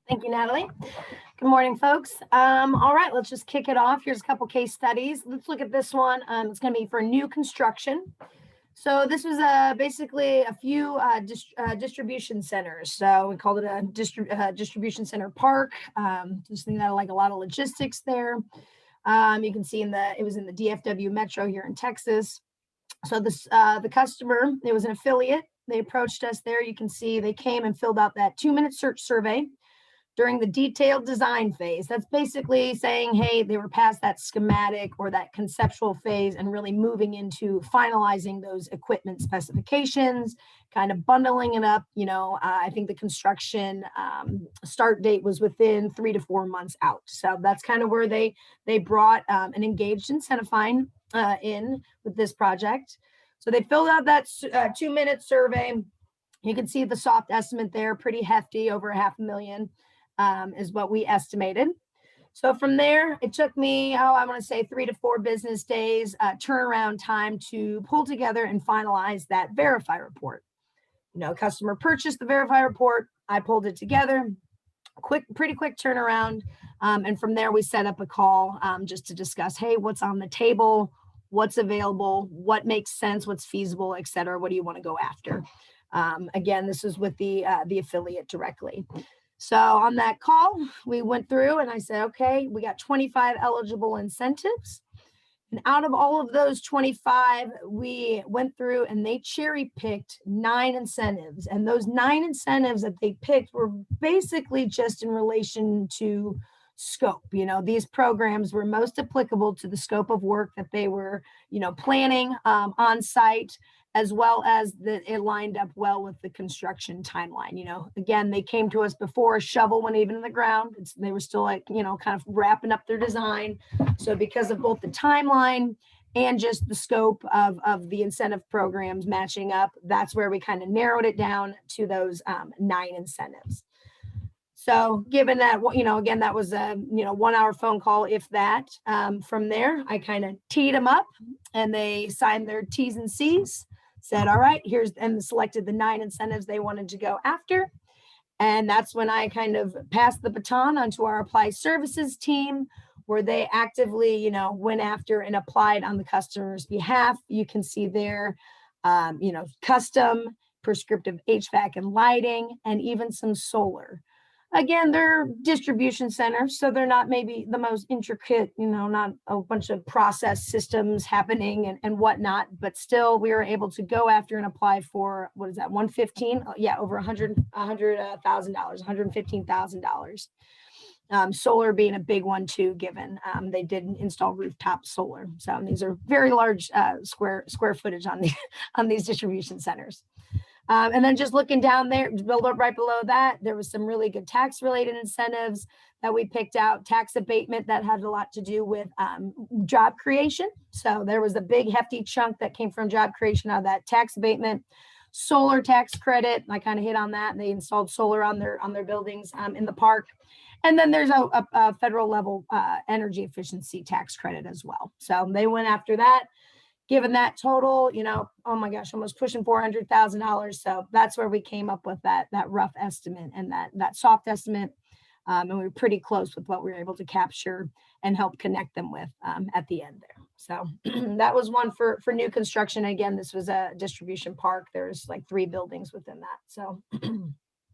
Thank you, Natalie. Good morning, folks. All right, let's just kick it off. Here's a couple case studies. Let's look at this one. It's going to be for new construction. So this was basically a few distribution centers. So we called it a distribution center park. Just think that like a lot of logistics there. You can see it was in the DFW Metro here in Texas. So the customer, it was an affiliate. They approached us there. You can see they came and filled out that 2-minute search survey during the detailed design phase. That's basically saying, hey, they were past that schematic or that conceptual phase and really moving into finalizing those equipment specifications, kind of bundling it up. I think the construction start date was within 3 to 4 months out. So that's kind of where they brought an engaged Incentifine in with this project. So they filled out that 2-minute survey. You can see the soft estimate there, pretty hefty, over $500,000. Is what we estimated. So from there, it took me, I want to say 3 to 4 business days turnaround time to pull together and finalize that verify report. Customer purchased the verify report. I pulled it together, pretty quick turnaround. And from there, we set up a call just to discuss, hey, what's on the table, what's available, what makes sense, what's feasible, et cetera. What do you want to go after? Again, this is with the affiliate directly. So on that call, we went through and I said, okay, we got 25 eligible incentives. And out of all of those 25, we went through and they cherry picked 9 incentives. And those 9 incentives that they picked were basically just in relation to scope. These programs were most applicable to the scope of work that they were, planning on site, as well as that it lined up well with the construction timeline. Again, they came to us before a shovel went even in the ground. They were still kind of wrapping up their design. So because of both the timeline and just the scope of the incentive programs matching up, that's where we kind of narrowed it down to those 9 incentives. So given that, again, that was a 1-hour phone call, if that. From there, I kind of teed them up and they signed their T's and C's. Said, all right, and selected the 9 incentives they wanted to go after. And that's when I kind of passed the baton onto our Apply Services team, where they actively, went after and applied on the customer's behalf. You can see there, custom, prescriptive HVAC and lighting, and even some solar. Again, they're distribution centers, so they're not maybe the most intricate, not a bunch of process systems happening and whatnot, but still we were able to go after and apply for, what is that, 115? Yeah, over $100,000, $115,000. Solar being a big one too, given they did install rooftop solar. So these are very large square footage on these distribution centers. And then just looking down there, right below that, there was some really good tax-related incentives that we picked out. Tax abatement that had a lot to do with job creation. So there was a big hefty chunk that came from job creation out of that tax abatement. Solar tax credit, I kind of hit on that. They installed solar on their buildings in the park. And then there's a federal level energy efficiency tax credit as well. So they went after that. Given that total, oh my gosh, almost pushing $400,000. So that's where we came up with that rough estimate and that soft estimate. And we were pretty close with what we were able to capture and help connect them with at the end there. So that was one for new construction. Again, this was a distribution park. There's like 3 buildings within that. So